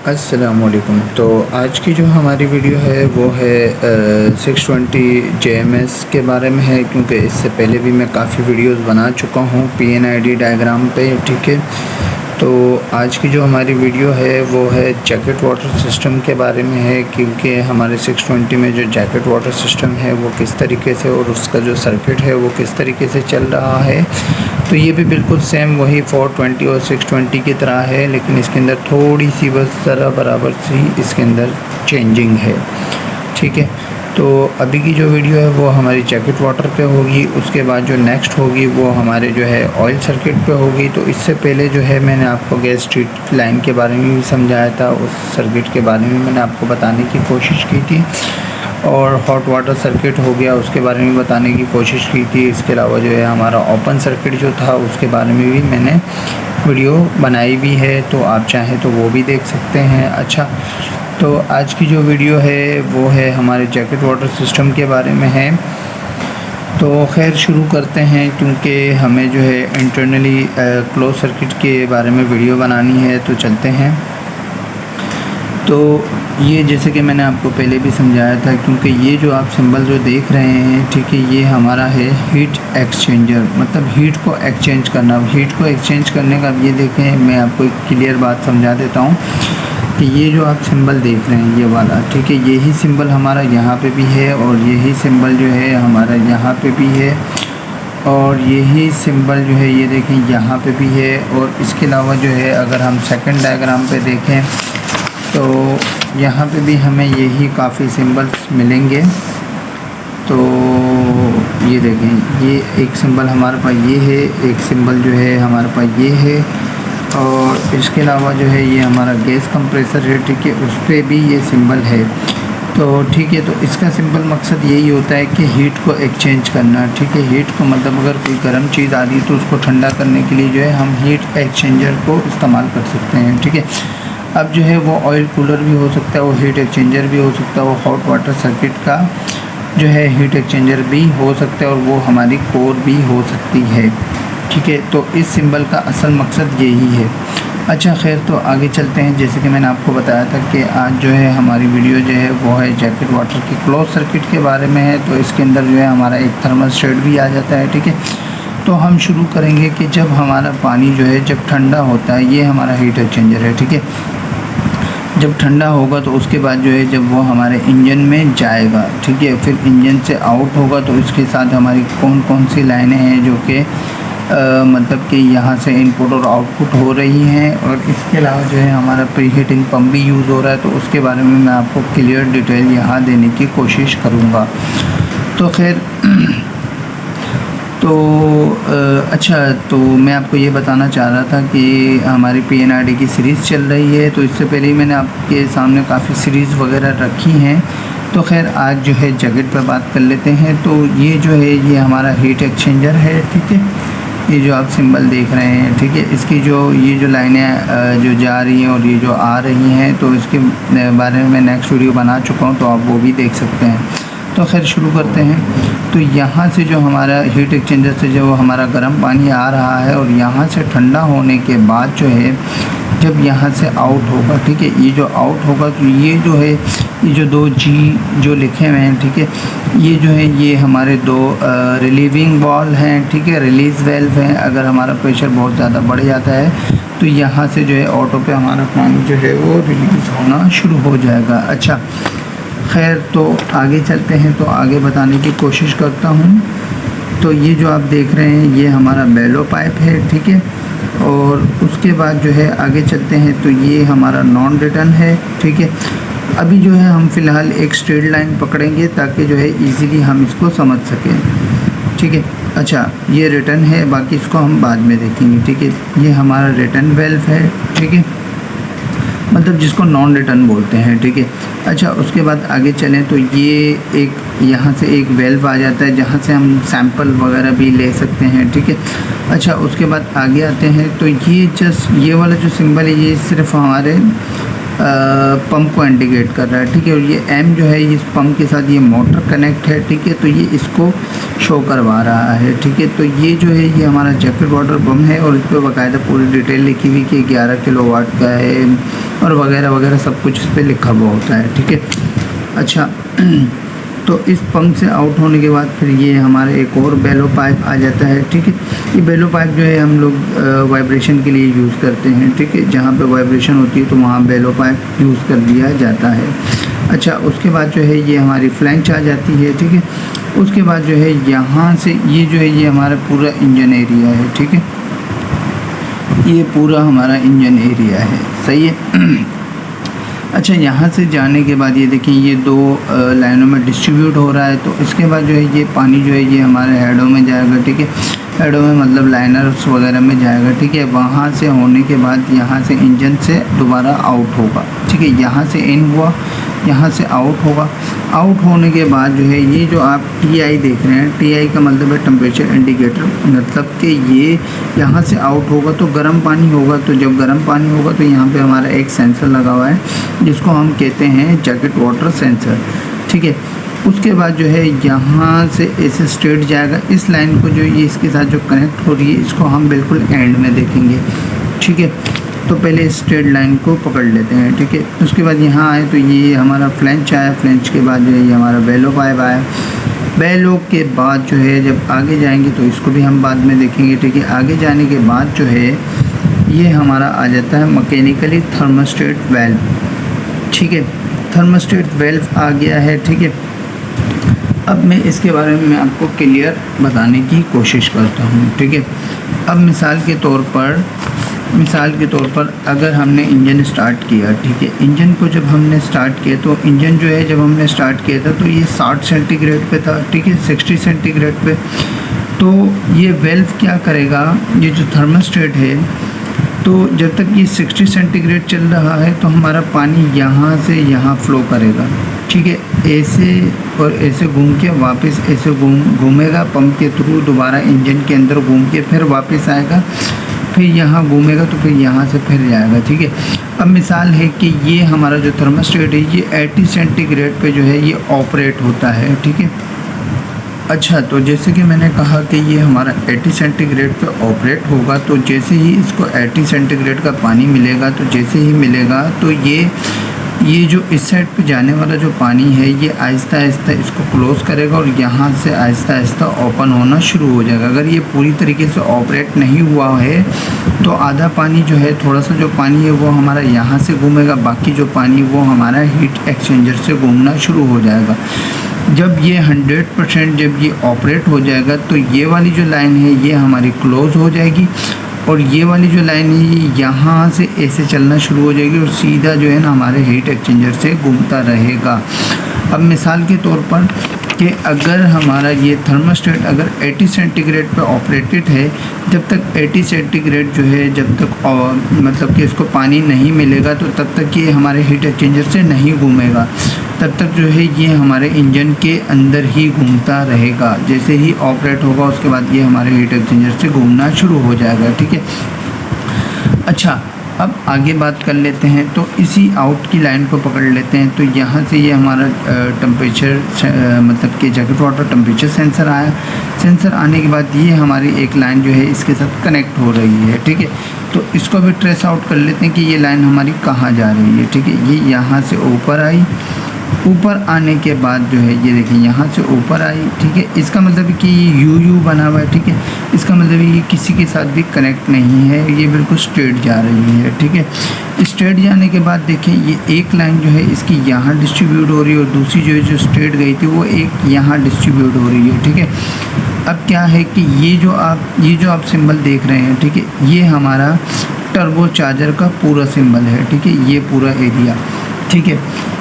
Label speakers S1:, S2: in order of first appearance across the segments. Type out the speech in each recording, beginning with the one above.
S1: अस्सलामुअलैकुम। तो आज की जो हमारी वीडियो है वो है 620 JMS के बारे में है, क्योंकि इससे पहले भी मैं काफ़ी वीडियोस बना चुका हूँ PNID डायग्राम पे। ठीक है, तो आज की जो हमारी वीडियो है वो है जैकेट वाटर सिस्टम के बारे में है, क्योंकि हमारे 620 में जो जैकेट वाटर सिस्टम है वो किस तरीके से और उसका जो सर्किट है वो किस तरीके से चल रहा है। तो ये भी बिल्कुल सेम वही 420 और 620 की तरह है, लेकिन इसके अंदर थोड़ी सी बस ज़रा बराबर सी इसके अंदर चेंजिंग है। ठीक है, तो अभी की जो वीडियो है वो हमारी जैकेट वाटर पे होगी, उसके बाद जो नेक्स्ट होगी वो हमारे जो है ऑयल सर्किट पे होगी। तो इससे पहले जो है मैंने आपको गैस स्ट्रीट लाइन के बारे में भी समझाया था, उस सर्किट के बारे में मैंने आपको बताने की कोशिश की थी, और हॉट वाटर सर्किट हो गया उसके बारे में बताने की कोशिश की थी। इसके अलावा जो है हमारा ओपन सर्किट जो था उसके बारे में भी मैंने वीडियो बनाई भी है, तो आप चाहें तो वो भी देख सकते हैं। अच्छा, तो आज की जो वीडियो है वो है हमारे जैकेट वाटर सिस्टम के बारे में है। तो खैर शुरू करते हैं, क्योंकि हमें जो है इंटरनली क्लोज सर्किट के बारे में वीडियो बनानी है, तो चलते हैं। तो ये जैसे कि मैंने आपको पहले भी समझाया था, क्योंकि ये जो आप सिंबल जो देख रहे हैं, ठीक है, ये हमारा है हीट एक्सचेंजर, मतलब हीट को एक्सचेंज करना। हीट को एक्सचेंज करने का ये देखें, मैं आपको एक क्लियर बात समझा देता हूँ कि ये जो आप सिंबल देख रहे हैं ये वाला, ठीक है, यही सिंबल हमारा यहाँ पे भी है, और यही सिंबल जो है हमारा यहाँ पे भी है, और यही सिंबल जो है ये देखें यहाँ पे भी है। और इसके अलावा जो है अगर हम सेकंड डायग्राम पे देखें तो यहाँ पे भी हमें यही काफ़ी सिंबल्स मिलेंगे। तो ये देखें, ये एक सिंबल हमारे पास ये है, एक सिंबल जो है हमारे पास ये है, और इसके अलावा जो है ये हमारा गैस कंप्रेसर है, ठीक है, उस पर भी ये सिंबल है। तो ठीक है, तो इसका सिंपल मकसद यही होता है कि हीट को एक्सचेंज करना। ठीक है, हीट को मतलब अगर कोई गर्म चीज़ आ रही है तो उसको ठंडा करने के लिए जो है हम हीट एक्सचेंजर को इस्तेमाल कर सकते हैं। ठीक है, अब जो है वो ऑयल कूलर भी हो सकता है, वो हीट एक्सचेंजर भी हो सकता है, वो हॉट वाटर सर्किट का जो है हीट एक्सचेंजर भी हो सकता है, और वो हमारी कोर भी हो सकती है। ठीक है, तो इस सिंबल का असल मकसद यही है। अच्छा खैर, तो आगे चलते हैं। जैसे कि मैंने आपको बताया था कि आज जो है हमारी वीडियो जो है वो है जैकेट वाटर की क्लोज सर्किट के बारे में है। तो इसके अंदर जो है हमारा एक थर्मोस्टेट भी आ जाता है। ठीक है, तो हम शुरू करेंगे कि जब हमारा पानी जो है जब ठंडा होता है, ये हमारा हीट एक्सचेंजर है। ठीक है, जब ठंडा होगा तो उसके बाद जो है जब वो हमारे इंजन में जाएगा, ठीक है, फिर इंजन से आउट होगा, तो इसके साथ हमारी कौन कौन सी लाइनें हैं जो कि मतलब कि यहाँ से इनपुट और आउटपुट हो रही हैं, और इसके अलावा जो है हमारा प्री हीटिंग पम्प भी यूज़ हो रहा है। तो उसके बारे में मैं आपको क्लियर डिटेल यहाँ देने की कोशिश करूँगा। तो खैर तो अच्छा, तो मैं आपको ये बताना चाह रहा था कि हमारी PNID की सीरीज़ चल रही है। तो इससे पहले ही मैंने आपके सामने काफ़ी सीरीज़ वगैरह रखी हैं। तो खैर आज जो है जैकेट पर बात कर लेते हैं। तो ये जो है ये हमारा हीट एक्सचेंजर है। ठीक है, ये जो आप सिंबल देख रहे हैं, ठीक है, इसकी जो ये जो लाइनें जो जा रही हैं और ये जो आ रही हैं, तो इसके बारे में मैं नेक्स्ट वीडियो बना चुका हूँ, तो आप वो भी देख सकते हैं। तो खैर शुरू करते हैं। तो यहाँ से जो हमारा हीट एक्सचेंजर से जो हमारा गर्म पानी आ रहा है, और यहाँ से ठंडा होने के बाद जो है जब यहाँ से आउट होगा, ठीक है, ये जो आउट होगा तो ये जो है ये जो 2G जो लिखे हुए हैं, ठीक है, ये जो है ये हमारे दो रिलीविंग वाल्व हैं। ठीक है, रिलीज़ वेल्व हैं। अगर हमारा प्रेशर बहुत ज़्यादा बढ़ जाता है तो यहाँ से जो है ऑटो पे हमारा पानी जो है वो रिलीज़ होना शुरू हो जाएगा। अच्छा खैर, तो आगे चलते हैं, तो आगे बताने की कोशिश करता हूँ। तो ये जो आप देख रहे हैं ये हमारा बेलो पाइप है। ठीक है, और उसके बाद जो है आगे चलते हैं, तो ये हमारा नॉन रिटर्न है। ठीक है, अभी जो है हम फ़िलहाल एक स्ट्रेट लाइन पकड़ेंगे ताकि जो है इजीली हम इसको समझ सकें। ठीक है, अच्छा ये रिटर्न है, बाकी इसको हम बाद में देखेंगे। ठीक है, ये हमारा रिटर्न वेल्व है। ठीक है, मतलब जिसको नॉन रिटर्न बोलते हैं। ठीक है, अच्छा उसके बाद आगे चलें तो ये एक यहाँ से एक वेल्व आ जाता है जहाँ से हम सैंपल वगैरह भी ले सकते हैं। ठीक है, अच्छा उसके बाद आगे आते हैं, तो ये जस्ट ये वाला जो सिंबल है ये सिर्फ हमारे पंप को इंडिकेट कर रहा है, ठीक है। और ये M जो है इस पंप के साथ ये मोटर कनेक्ट है, ठीक है, तो ये इसको शो करवा रहा है, ठीक है। तो ये जो है ये हमारा जैकेट वाटर पंप है और इस पर बाकायदा पूरी डिटेल लिखी हुई कि 11 किलोवाट का है और वगैरह वगैरह सब कुछ इस पर लिखा हुआ होता है, ठीक है। अच्छा, तो इस पंप से आउट होने के बाद फिर ये हमारे एक और बेलो पाइप आ जाता है, ठीक है। ये बेलो पाइप जो है हम लोग वाइब्रेशन के लिए यूज़ करते हैं, ठीक है। जहाँ पे वाइब्रेशन होती है तो वहाँ बेलो पाइप यूज़ कर दिया जाता है। अच्छा, उसके बाद जो है ये हमारी फ्लैंच आ जाती है, ठीक है। उसके बाद जो है यहाँ से ये जो है ये हमारा पूरा इंजन एरिया है, ठीक है। ये पूरा हमारा इंजन एरिया है, सही है। अच्छा, यहाँ से जाने के बाद ये देखिए ये 2 लाइनों में डिस्ट्रीब्यूट हो रहा है। तो इसके बाद जो है ये पानी जो है ये हमारे हेडों में जाएगा, ठीक है। हेडों में मतलब लाइनर्स वगैरह में जाएगा, ठीक है। वहाँ से होने के बाद यहाँ से इंजन से दोबारा आउट होगा, ठीक है। यहाँ से इन हुआ, यहाँ से आउट होगा। आउट होने के बाद जो है ये जो आप TI देख रहे हैं, TI का मतलब है टेम्परेचर इंडिकेटर, मतलब कि ये यहाँ से आउट होगा तो गर्म पानी होगा। तो जब गर्म पानी होगा तो यहाँ पे हमारा एक सेंसर लगा हुआ है जिसको हम कहते हैं जैकेट वाटर सेंसर, ठीक है। उसके बाद जो है यहाँ से ऐसे स्ट्रेट जाएगा। इस लाइन को जो ये इसके साथ जो कनेक्ट हो रही है इसको हम बिल्कुल एंड में देखेंगे, ठीक है। तो पहले स्ट्रेट लाइन को पकड़ लेते हैं, ठीक है। उसके बाद यहाँ आए तो ये हमारा फ्लैंच आया। फ्लैंच के बाद जो है ये हमारा बेलो पाइप आया। बेलो के बाद जो है जब आगे जाएंगे तो इसको भी हम बाद में देखेंगे, ठीक है। आगे जाने के बाद जो है ये हमारा आ जाता है मैकेनिकली थर्मोस्टेट वेल्व, ठीक है। थर्मोस्टेट वेल्व आ गया है, ठीक है। अब मैं इसके बारे में आपको क्लियर बताने की कोशिश करता हूँ, ठीक है। अब मिसाल के तौर पर अगर हमने इंजन स्टार्ट किया, ठीक है। इंजन को जब हमने स्टार्ट किया तो इंजन जो है जब हमने स्टार्ट किया था तो ये 60 सेंटीग्रेड पे था, ठीक है, 60 सेंटीग्रेड पे। तो ये वेल्व क्या करेगा, ये जो थर्मोस्टेट है, तो जब तक ये 60 सेंटीग्रेड चल रहा है तो हमारा पानी यहाँ से यहाँ फ़्लो करेगा, ठीक है। ऐसे और ऐसे घूम के वापस ऐसे घूमेगा पंप के थ्रू, दोबारा इंजन के अंदर घूम के फिर वापस आएगा, फिर यहाँ घूमेगा तो फिर यहाँ से फिर जाएगा, ठीक है। अब मिसाल है कि ये हमारा जो थर्मोस्टेट है ये 80 सेंटीग्रेड पे जो है ये ऑपरेट होता है, ठीक है। अच्छा, तो जैसे कि मैंने कहा कि ये हमारा 80 सेंटीग्रेड पे ऑपरेट होगा, तो जैसे ही इसको 80 सेंटीग्रेड का पानी मिलेगा तो जैसे ही मिलेगा तो ये जो इस साइड पे जाने वाला जो पानी है ये आहिस्ता आहिस्ता इसको क्लोज़ करेगा और यहाँ से आहिस्ता आहिस्ता ओपन होना शुरू हो जाएगा। अगर ये पूरी तरीके से ऑपरेट नहीं हुआ है तो आधा पानी जो है, थोड़ा सा जो पानी है वो हमारा यहाँ से घूमेगा, बाकी जो पानी वो हमारा हीट एक्सचेंजर से घूमना शुरू हो जाएगा। जब ये 100% जब ये ऑपरेट हो जाएगा तो ये वाली जो लाइन है ये हमारी क्लोज़ हो जाएगी और ये वाली जो लाइन है ये यहाँ से ऐसे चलना शुरू हो जाएगी और सीधा जो है ना हमारे हीट एक्सचेंजर से घूमता रहेगा। अब मिसाल के तौर पर कि अगर हमारा ये थर्मोस्टेट अगर 80 सेंटीग्रेड पे ऑपरेटेड है, जब तक 80 सेंटीग्रेड जो है जब तक मतलब कि इसको पानी नहीं मिलेगा तो तब तक ये हमारे हीट एक्सचेंजर से नहीं घूमेगा, तब तक जो है ये हमारे इंजन के अंदर ही घूमता रहेगा। जैसे ही ऑपरेट होगा उसके बाद ये हमारे हीट एक्सचेंजर से घूमना शुरू हो जाएगा, ठीक है। अच्छा, अब आगे बात कर लेते हैं। तो इसी आउट की लाइन को पकड़ लेते हैं। तो यहाँ से ये हमारा टेम्परेचर मतलब कि जैकेट वाटर टेम्परेचर सेंसर आया। सेंसर आने के बाद ये हमारी एक लाइन जो है इसके साथ कनेक्ट हो रही है, ठीक है। तो इसको भी ट्रेस आउट कर लेते हैं कि ये लाइन हमारी कहाँ जा रही है, ठीक है। ये यहाँ से ऊपर आई, ऊपर आने के बाद जो है ये देखिए यहाँ से ऊपर आई, ठीक है। इसका मतलब है कि ये यू बना हुआ है, ठीक है। इसका मतलब है ये किसी के साथ भी कनेक्ट नहीं है, ये बिल्कुल स्ट्रेट जा रही है, ठीक है। स्ट्रेट जाने के बाद देखिए ये एक लाइन जो है इसकी यहाँ डिस्ट्रीब्यूट हो रही है और दूसरी जो है जो स्ट्रेट गई थी वो एक यहाँ डिस्ट्रीब्यूट हो रही है, ठीक है। अब क्या है कि ये जो आप सिंबल देख रहे हैं, ठीक है, ये हमारा टर्बो चार्जर का पूरा सिंबल है, ठीक है, ये पूरा एरिया, ठीक है।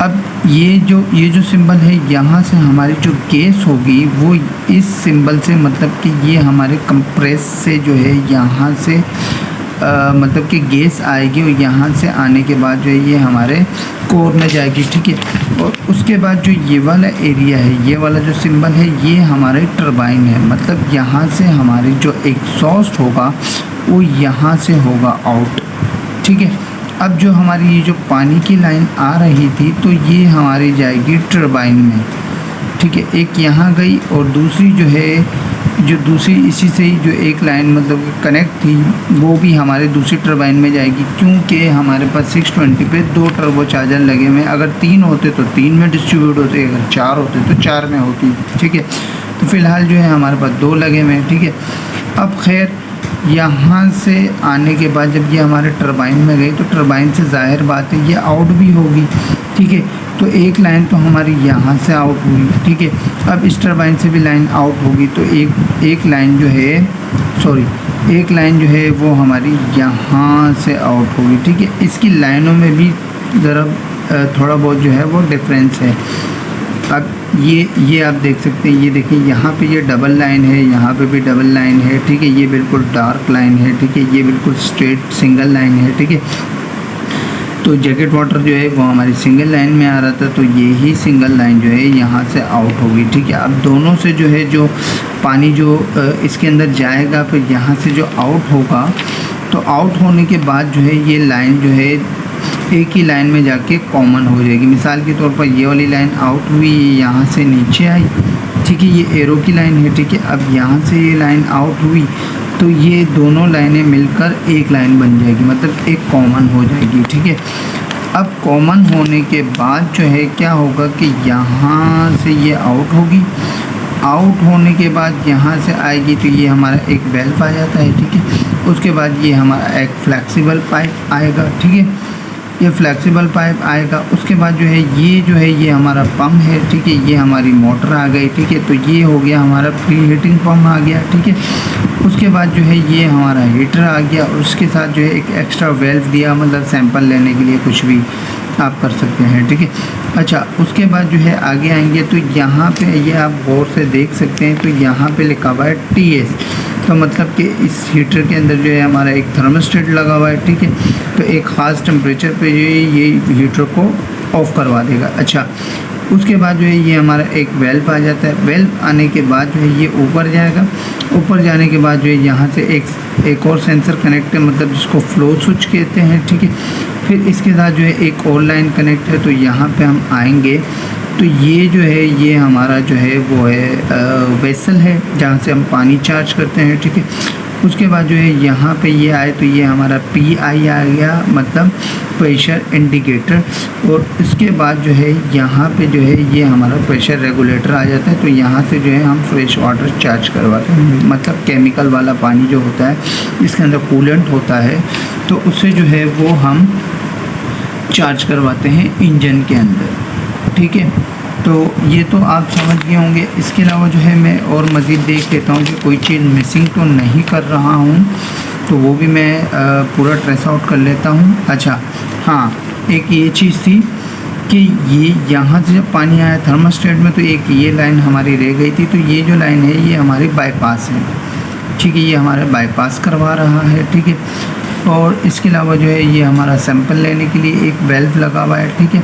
S1: अब ये जो सिंबल है यहाँ से हमारी जो गैस होगी वो इस सिंबल से मतलब कि ये हमारे कंप्रेस से जो है यहाँ से मतलब कि गैस आएगी और यहाँ से आने के बाद जो है ये हमारे कोर में जाएगी, ठीक है। और उसके बाद जो ये वाला एरिया है, ये वाला जो सिंबल है ये हमारे टरबाइन है, मतलब यहाँ से हमारी जो एग्जॉस्ट होगा वो यहाँ से होगा आउट, ठीक है। अब जो हमारी ये जो पानी की लाइन आ रही थी तो ये हमारी जाएगी टरबाइन में, ठीक है। एक यहाँ गई और दूसरी जो है जो दूसरी इसी से ही जो एक लाइन मतलब कनेक्ट थी वो भी हमारे दूसरी टरबाइन में जाएगी, क्योंकि हमारे पास 620 पे 2 टर्बो चार्जर लगे हुए हैं। अगर 3 होते तो 3 में डिस्ट्रीब्यूट होते, अगर 4 होते तो 4 में होती, ठीक है। तो फ़िलहाल जो है हमारे पास 2 लगे हुए हैं, ठीक है। अब खैर यहाँ से आने के बाद जब ये हमारे टरबाइन में गई तो टरबाइन से ज़ाहिर बात है ये आउट भी होगी, ठीक है। तो एक लाइन तो हमारी यहाँ से आउट हुई, ठीक है। अब इस टरबाइन से भी लाइन आउट होगी तो एक लाइन जो है एक लाइन जो है वो हमारी यहाँ से आउट होगी, ठीक है। इसकी लाइनों में भी ज़रा थोड़ा बहुत जो है वो डिफरेंस है। अब ये आप देख सकते हैं, ये देखिए यहाँ पे ये डबल लाइन है, यहाँ पे भी डबल लाइन है, ठीक है। ये बिल्कुल डार्क लाइन है, ठीक है। ये बिल्कुल स्ट्रेट सिंगल लाइन है, ठीक है। तो जैकेट वाटर जो है वो हमारी सिंगल लाइन में आ रहा था, तो ये ही सिंगल लाइन जो है यहाँ से आउट होगी, ठीक है। अब दोनों से जो है जो पानी जो इसके अंदर जाएगा फिर यहाँ से जो आउट होगा, तो आउट होने के बाद जो है ये लाइन जो है एक ही लाइन में जाके कॉमन हो जाएगी। मिसाल के तौर पर ये वाली लाइन आउट हुई, यहाँ से नीचे आई, ठीक है। ये एरो की लाइन है, ठीक है। अब यहाँ से ये लाइन आउट हुई तो ये दोनों लाइनें मिलकर एक लाइन बन जाएगी, मतलब एक कॉमन हो जाएगी, ठीक है। अब कॉमन होने के बाद जो है क्या होगा कि यहाँ से ये आउट होगी, आउट होने के बाद यहाँ से आएगी तो ये हमारा एक वेल्व आ जाता है, ठीक है। उसके बाद ये हमारा एक फ्लेक्सिबल पाइप आएगा, ठीक है। ये फ्लेक्सिबल पाइप आएगा, उसके बाद जो है ये हमारा पंप है, ठीक है। ये हमारी मोटर आ गई, ठीक है। तो ये हो गया हमारा प्री हीटिंग पंप आ गया, ठीक है। उसके बाद जो है ये हमारा हीटर आ गया और उसके साथ जो है एक एक्स्ट्रा वेल्व दिया, मतलब सैंपल लेने के लिए कुछ भी आप कर सकते हैं, ठीक है। अच्छा, उसके बाद जो है आगे आएंगे तो यहाँ पे ये आप गौर से देख सकते हैं, तो यहाँ पे लिखा हुआ है TS, तो मतलब कि इस हीटर के अंदर जो है हमारा एक थर्मोस्टेट लगा हुआ है, ठीक है। तो एक ख़ास टेम्परेचर पे जो है ये हीटर को ऑफ़ करवा देगा। अच्छा, उसके बाद जो है ये हमारा एक वेल्व आ जाता है। वेल्व आने के बाद जो है ये ऊपर जाएगा, ऊपर जाने के बाद जो है यहाँ से एक और सेंसर कनेक्ट है, मतलब जिसको फ्लो स्विच कहते हैं, ठीक है। फिर इसके साथ जो है एक और लाइन कनेक्ट है, तो यहाँ पे हम आएंगे तो ये जो है ये हमारा जो है वो है वेसल है जहाँ से हम पानी चार्ज करते हैं, ठीक है। उसके बाद जो है यहाँ पे ये आए तो ये हमारा PI आ गया, मतलब प्रेशर इंडिकेटर। और इसके बाद जो है यहाँ पे जो है ये हमारा प्रेशर रेगुलेटर आ जाता है। तो यहाँ से जो है हम फ्रेश वाटर चार्ज करवाते हैं, मतलब केमिकल वाला पानी जो होता है इसके अंदर कूलेंट होता है, तो उससे जो है वो हम चार्ज करवाते हैं इंजन के अंदर, ठीक है। तो ये तो आप समझ गए होंगे। इसके अलावा जो है मैं और मज़ीद देख लेता हूँ कि कोई चीज़ मिसिंग तो नहीं कर रहा हूँ, तो वो भी मैं पूरा ट्रेस आउट कर लेता हूँ। अच्छा हाँ, एक ये चीज़ थी कि ये यहाँ से जब पानी आया थर्मोस्टेट में तो एक ये लाइन हमारी रह गई थी, तो ये जो लाइन है ये हमारी बाईपास है, ठीक है। ये हमारा बाईपास करवा रहा है, ठीक है। और इसके अलावा जो है ये हमारा सैंपल लेने के लिए एक वेल्व लगा हुआ है, ठीक है।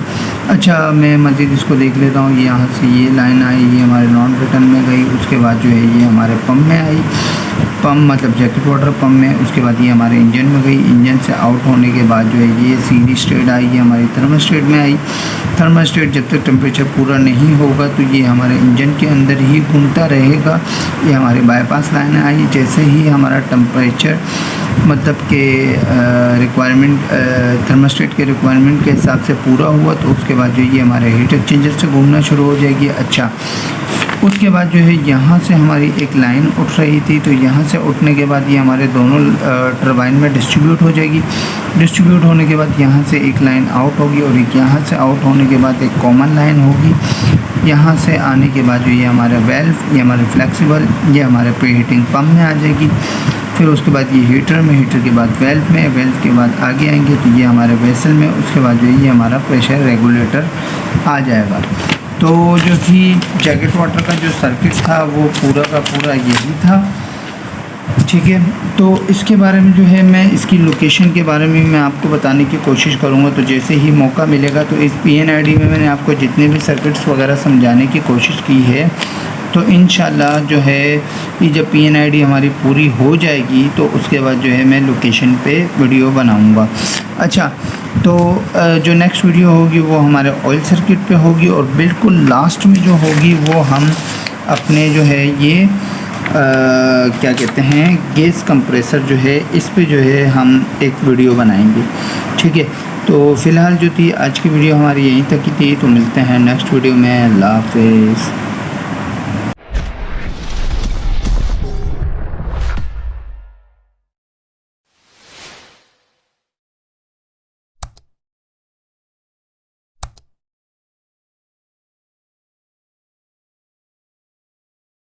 S1: अच्छा, मैं मज़ीद इसको देख लेता हूँ। यहाँ से ये लाइन आई, ये हमारे नॉन रिटर्न में गई, उसके बाद जो है ये हमारे पंप में आई, पंप मतलब जैकेट वाटर पंप में। उसके बाद ये हमारे इंजन में गई, इंजन से आउट होने के बाद जो है ये सीधी स्टेट आई, ये हमारी थर्मोस्टेट में आई। थर्मोस्टेट जब तक टेम्परेचर पूरा नहीं होगा तो ये हमारे इंजन के अंदर ही घूमता रहेगा। ये हमारी बाईपास लाइन आई, जैसे ही हमारा टेम्परेचर मतलब कि रिक्वायरमेंट थर्मोस्टेट के रिक्वायरमेंट के हिसाब से पूरा हुआ तो उसके बाद जो ये हमारे हीट एक्सचेंजर से घूमना शुरू हो जाएगी। अच्छा, उसके बाद जो है यहाँ से हमारी एक लाइन उठ रही थी, तो यहाँ से उठने के बाद ये हमारे दोनों टरबाइन में डिस्ट्रीब्यूट हो जाएगी। डिस्ट्रीब्यूट होने के बाद यहाँ से एक लाइन आउट होगी और एक यहाँ से आउट होने के बाद एक कॉमन लाइन होगी। यहाँ से आने के बाद जो ये हमारा वेल्व, ये हमारे फ्लेक्सिबल, ये हमारे प्री हीटिंग पंप में आ जाएगी। फिर उसके बाद ये हीटर में, हीटर के बाद वेल्व में, वेल्व के बाद आगे आएंगे तो ये हमारे वेसल में। उसके बाद जो ये हमारा प्रेशर रेगुलेटर आ जाएगा। तो जो थी जैकेट वाटर का जो सर्किट था वो पूरा का पूरा यही था, ठीक है। तो इसके बारे में जो है मैं इसकी लोकेशन के बारे में मैं आपको बताने की कोशिश करूँगा। तो जैसे ही मौका मिलेगा तो इस PNID में मैंने आपको जितने भी सर्किट्स वगैरह समझाने की कोशिश की है, तो इंशाल्लाह जो है ये जब PNID हमारी पूरी हो जाएगी तो उसके बाद जो है मैं लोकेशन पे वीडियो बनाऊंगा। अच्छा, तो जो नेक्स्ट वीडियो होगी वो हमारे ऑयल सर्किट पे होगी, और बिल्कुल लास्ट में जो होगी वो हम अपने जो है ये क्या कहते हैं गैस कंप्रेसर जो है इस पे जो है हम एक वीडियो बनाएंगे। ठीक है, तो फ़िलहाल जो थी आज की वीडियो हमारी यहीं तक ही थी। तो मिलते हैं नेक्स्ट वीडियो में। अल्लाह हाफ़िज़।